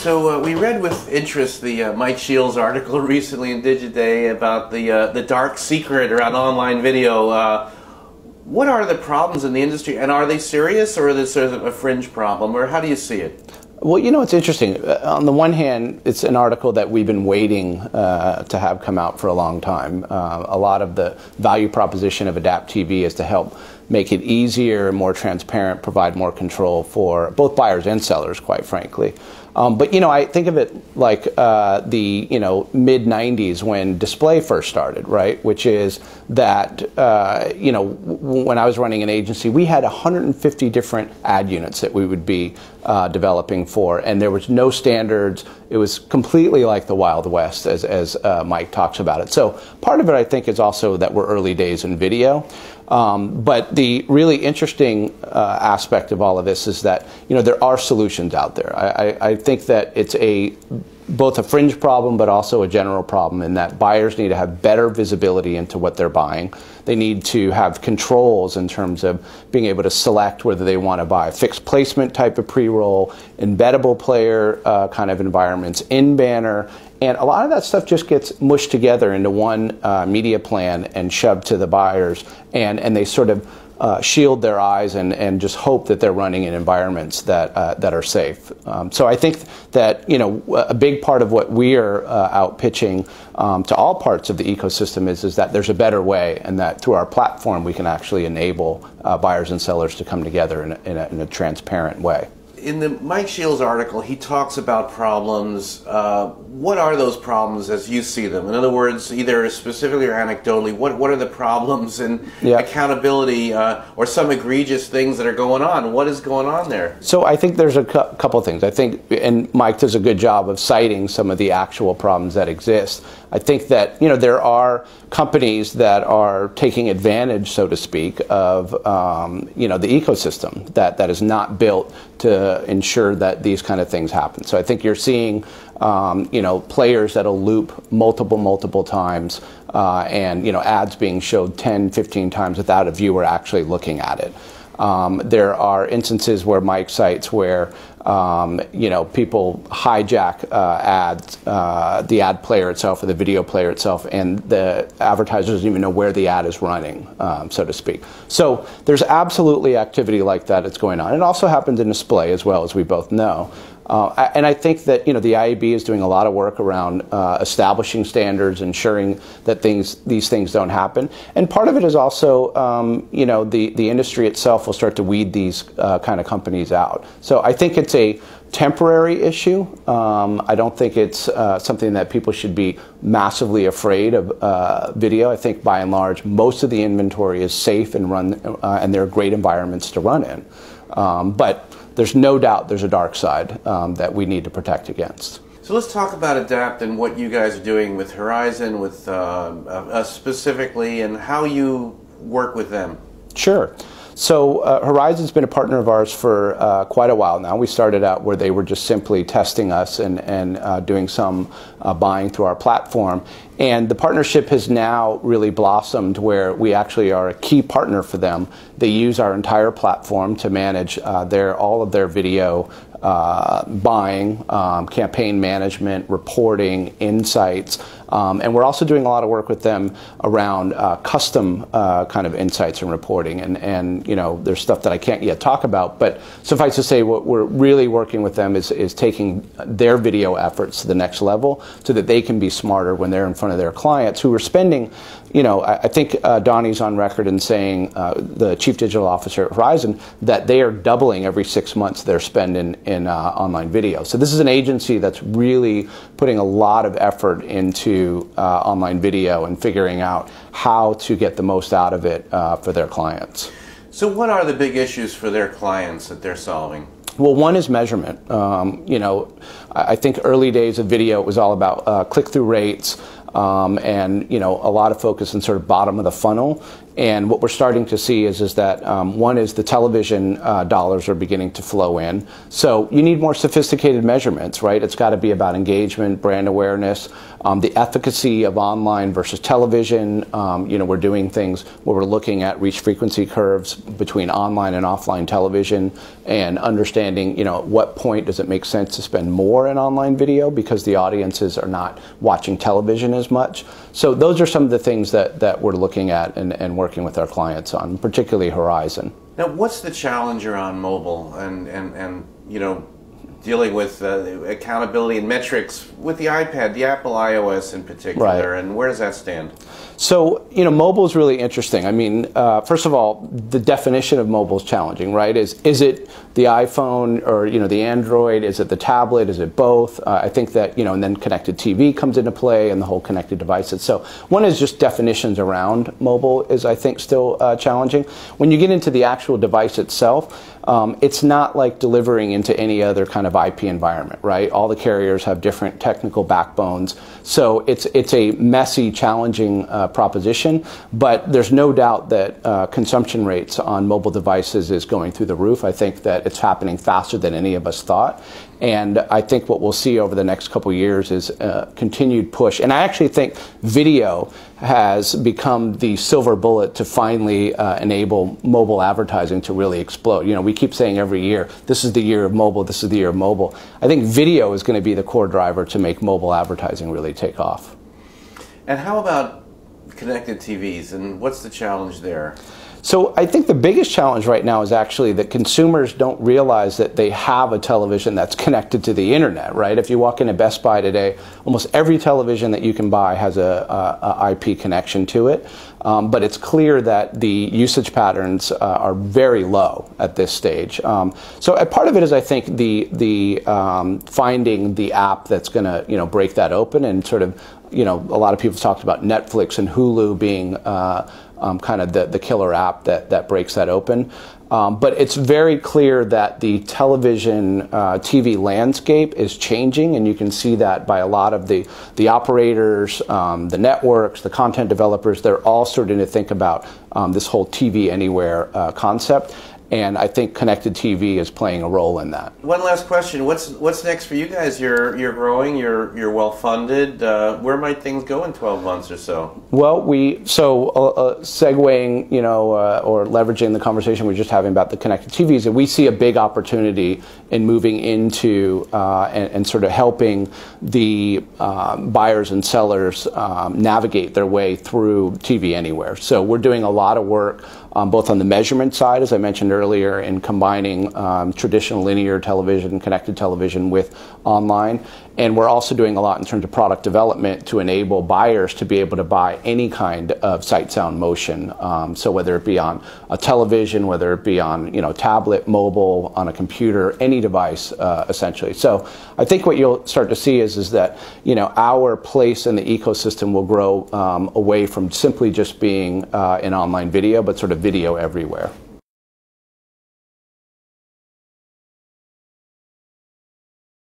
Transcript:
So we read with interest the Mike Shields article recently in Digiday about the dark secret around online video. What are the problems in the industry, and are they serious, or is this sort of a fringe problem, or how do you see it? Well, you know, it's interesting. On the one hand, it's an article that we've been waiting to have come out for a long time. A lot of the value proposition of Adapt TV is to help make it easier, more transparent, provide more control for both buyers and sellers, quite frankly. But, you know, I think of it like the, mid-90s when display first started, right? Which is that, when I was running an agency, we had 150 different ad units that we would be developing for, and there was no standards. It was completely like the Wild West, as Mike talks about it. So part of it, I think, is also that we're early days in video. But the really interesting aspect of all of this is that, there are solutions out there. I think that it's both a fringe problem but also a general problem in that buyers need to have better visibility into what they're buying. They need to have controls in terms of being able to select whether they want to buy a fixed placement type of pre-roll, embeddable player kind of environments, in-banner, and a lot of that stuff just gets mushed together into one media plan and shoved to the buyers, and they sort of shield their eyes and just hope that they're running in environments that are safe. So I think that a big part of what we are out pitching to all parts of the ecosystem is that there's a better way, and that through our platform we can actually enable buyers and sellers to come together in a transparent way. In the Mike Shields article, he talks about problems. What are those problems as you see them? In other words, either specifically or anecdotally, what are the problems in accountability or some egregious things that are going on? What is going on there? So I think there's a couple things. I think, and Mike does a good job of citing some of the actual problems that exist. I think that there are companies that are taking advantage, so to speak, of the ecosystem that is not built to ensure that these kind of things happen. So I think you're seeing players that'll loop multiple times and ads being showed 10, 15 times without a viewer actually looking at it. There are instances where Mike cites where people hijack ads, the ad player itself or the video player itself, and the advertiser doesn't even know where the ad is running, so to speak. So there's absolutely activity like that that's going on. It also happens in display as well, as we both know. And I think that the IAB is doing a lot of work around establishing standards, ensuring that these things don't happen. And part of it is also the industry itself will start to weed these kind of companies out. So I think it's a temporary issue. I don't think it's something that people should be massively afraid of video. I think by and large most of the inventory is safe and and there are great environments to run in. But there's no doubt there's a dark side that we need to protect against. So let's talk about Adapt and what you guys are doing with Horizon, with us specifically, and how you work with them. Sure. So Horizon's been a partner of ours for quite a while now. We started out where they were just simply testing us and doing some buying through our platform. And the partnership has now really blossomed where we actually are a key partner for them. They use our entire platform to manage all of their video buying, campaign management, reporting, insights. And we're also doing a lot of work with them around custom kind of insights and reporting. And there's stuff that I can't yet talk about, but suffice to say what we're really working with them is taking their video efforts to the next level so that they can be smarter when they're in front of their clients who are spending, I think Donnie's on record in saying, the Chief Digital Officer at Horizon, that they are doubling every 6 months their spend in online video. So this is an agency that's really putting a lot of effort into online video and figuring out how to get the most out of it for their clients. So what are the big issues for their clients that they're solving? Well, one is measurement. I think early days of video, it was all about click-through rates and a lot of focus on sort of bottom of the funnel. And what we're starting to see is that one is the television dollars are beginning to flow in. So you need more sophisticated measurements, right? It's got to be about engagement, brand awareness, the efficacy of online versus television. We're doing things where we're looking at reach frequency curves between online and offline television and understanding, at what point does it make sense to spend more in online video because the audiences are not watching television as much. So those are some of the things that we're looking at and working with our clients on, particularly Horizon. Now, what's the challenge around mobile and dealing with accountability and metrics with the iPad, the Apple iOS in particular, right. And where does that stand? So, mobile is really interesting. I mean, first of all, the definition of mobile is challenging, right? Is it the iPhone or, the Android? Is it the tablet? Is it both? I think that, and then connected TV comes into play and the whole connected devices. So one is just definitions around mobile is, I think, still challenging. When you get into the actual device itself, it's not like delivering into any other kind of IP environment, right? All the carriers have different technical backbones. So it's a messy, challenging proposition, but there's no doubt that consumption rates on mobile devices is going through the roof. I think that it's happening faster than any of us thought. And I think what we'll see over the next couple of years is a continued push. And I actually think video has become the silver bullet to finally enable mobile advertising to really explode. We keep saying every year, this is the year of mobile, this is the year of mobile. I think video is going to be the core driver to make mobile advertising really take off. And how about connected TVs, and what's the challenge there? So I think the biggest challenge right now is actually that consumers don't realize that they have a television that's connected to the internet, right? If you walk into Best Buy today, almost every television that you can buy has a IP connection to it. But it's clear that the usage patterns are very low at this stage. So a part of it is, I think, the finding the app that's going to break that open, and sort of a lot of people have talked about Netflix and Hulu being kind of the killer app that breaks that open. But it's very clear that the television TV landscape is changing, and you can see that by a lot of the operators, the networks, the content developers. They're all starting to think about this whole TV anywhere concept. And I think connected TV is playing a role in that. One last question: What's next for you guys? You're growing. You're well funded. Where might things go in 12 months or so? Well, segueing, or leveraging the conversation we were just having about the connected TVs, and we see a big opportunity in moving into and sort of helping the buyers and sellers navigate their way through TV anywhere. So we're doing a lot of work. Both on the measurement side, as I mentioned earlier, in combining traditional linear television, connected television with online. And we're also doing a lot in terms of product development to enable buyers to be able to buy any kind of sight, sound, motion. So whether it be on a television, whether it be on tablet, mobile, on a computer, any device, essentially. So I think what you'll start to see is that our place in the ecosystem will grow away from simply just being in online video, but sort of video everywhere.